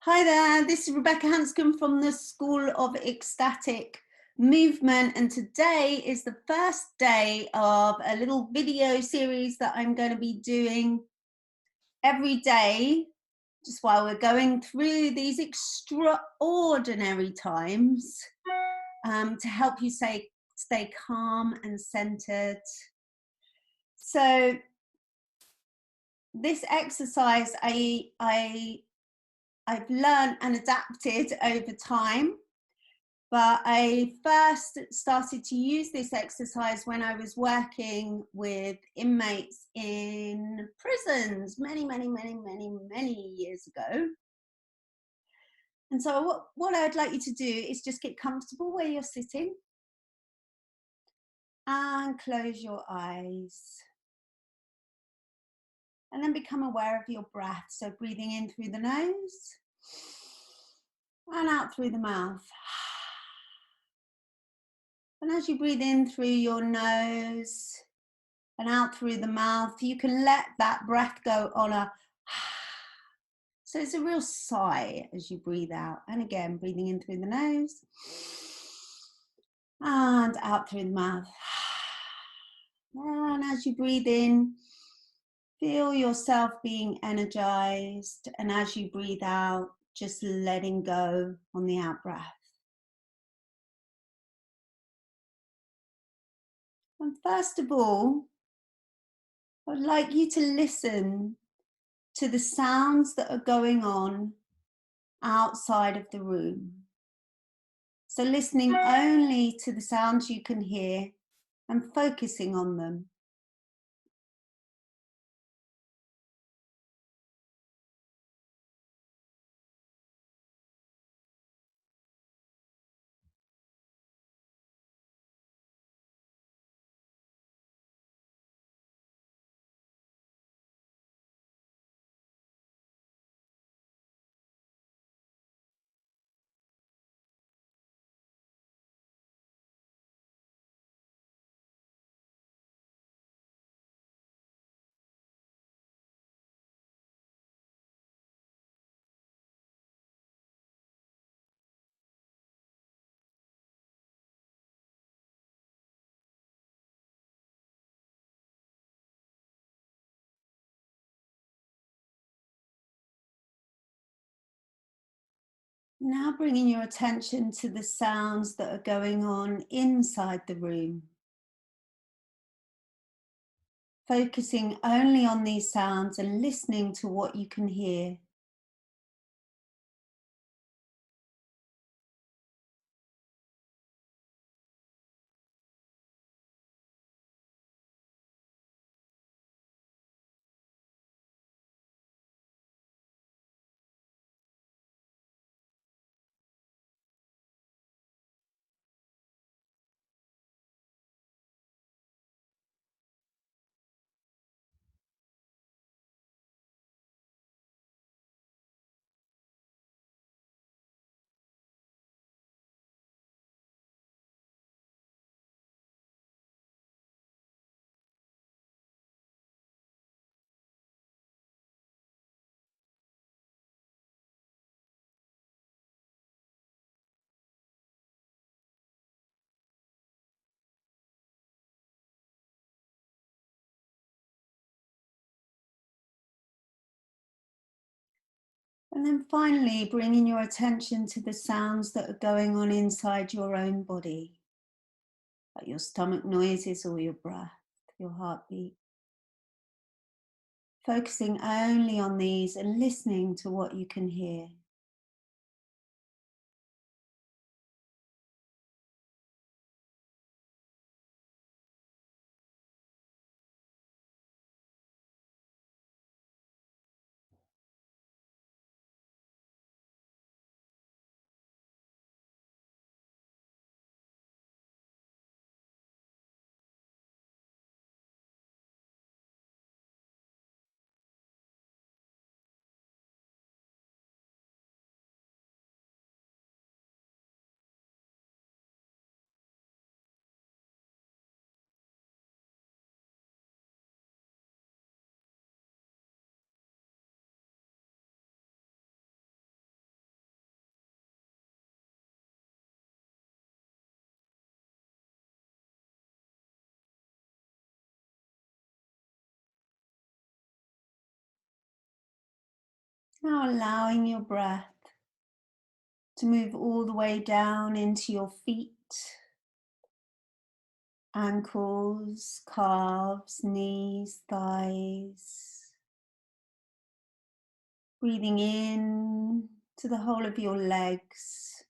Hi there, this is Rebecca Hanscom from the School of Ecstatic Movement, and today is the first day of a little video series that I'm going to be doing every day, just while we're going through these extraordinary times, to help you stay calm and centered. So this exercise I've learned and adapted over time, but I first started to use this exercise when I was working with inmates in prisons many years ago. And so what I'd like you to do is just get comfortable where you're sitting and close your eyes. And then become aware of your breath. So breathing in through the nose and out through the mouth. And as you breathe in through your nose and out through the mouth, you can let that breath go on a so it's a real sigh as you breathe out. And again, breathing in through the nose and out through the mouth. And as you breathe in, feel yourself being energized. And as you breathe out, just letting go on the out breath. And first of all, I would like you to listen to the sounds that are going on outside of the room. So listening only to the sounds you can hear and focusing on them. Now bringing your attention to the sounds that are going on inside the room. Focusing only on these sounds and listening to what you can hear. And then finally, bringing your attention to the sounds that are going on inside your own body, like your stomach noises or your breath, your heartbeat. Focusing only on these and listening to what you can hear. Now allowing your breath to move all the way down into your feet, ankles, calves, knees, thighs. Breathing in to the whole of your legs.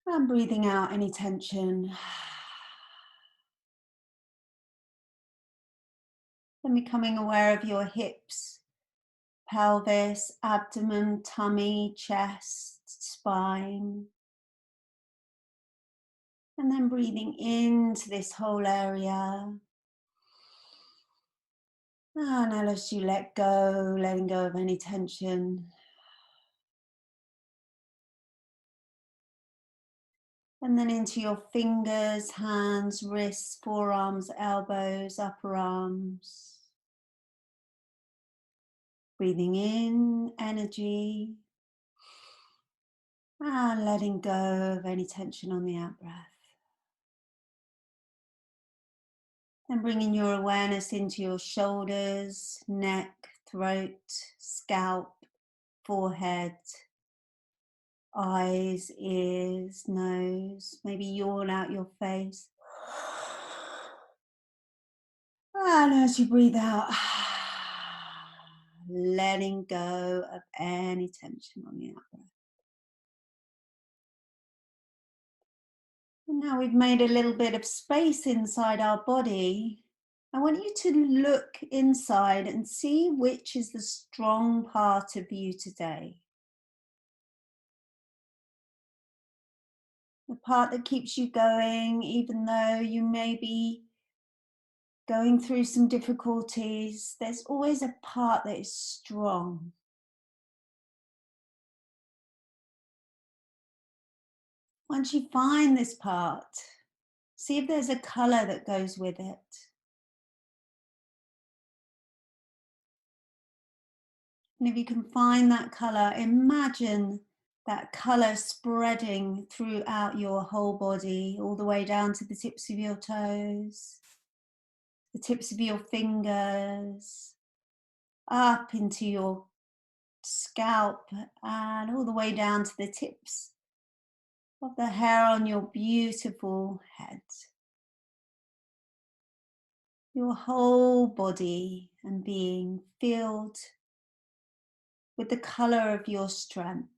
And breathing out any tension. Then becoming aware of your hips, pelvis, abdomen, tummy, chest, spine. And then breathing into this whole area. And as you let go, letting go of any tension. And then into your fingers, hands, wrists, forearms, elbows, upper arms. Breathing in energy. And letting go of any tension on the out breath. And bringing your awareness into your shoulders, neck, throat, scalp, forehead, eyes, ears, nose. Maybe yawn out your face. And as you breathe out, letting go of any tension on the out breath. And now we've made a little bit of space inside our body. I want you to look inside and see which is the strong part of you today. The part that keeps you going, even though you may be going through some difficulties, there's always a part that is strong. Once you find this part, see if there's a color that goes with it. And if you can find that color, imagine that color spreading throughout your whole body, all the way down to the tips of your toes, the tips of your fingers, up into your scalp, and all the way down to the tips of the hair on your beautiful head. Your whole body and being filled with the color of your strength.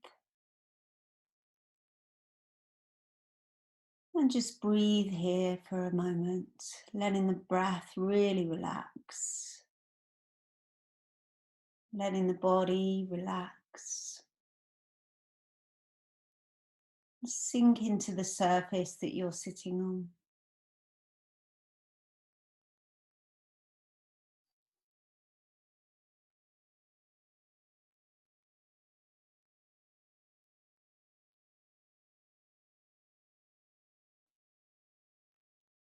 And just breathe here for a moment, letting the breath really relax. Letting the body relax. Sink into the surface that you're sitting on.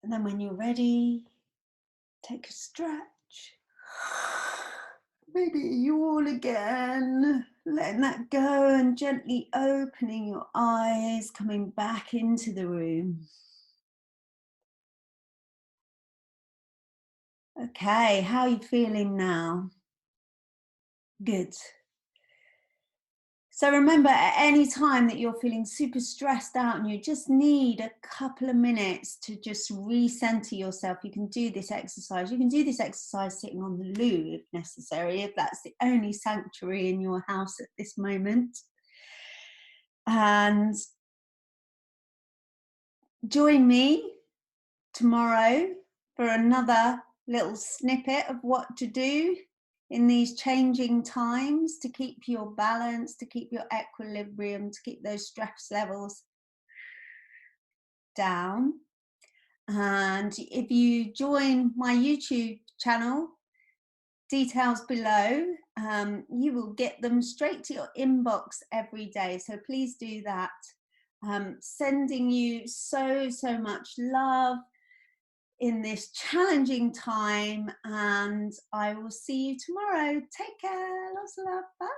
And then when you're ready, take a stretch. Maybe yawn again, letting that go and gently opening your eyes, coming back into the room. Okay, how are you feeling now? Good. So remember, at any time that you're feeling super stressed out and you just need a couple of minutes to just recenter yourself, you can do this exercise. You can do this exercise sitting on the loo if necessary, if that's the only sanctuary in your house at this moment. And join me tomorrow for another little snippet of what to do in these changing times to keep your balance, to keep your equilibrium, to keep those stress levels down. And if you join my YouTube channel, details below, you will get them straight to your inbox every day. So please do that. Sending you so much love in this challenging time, and I will see you tomorrow. Take care. Lots of love. Bye.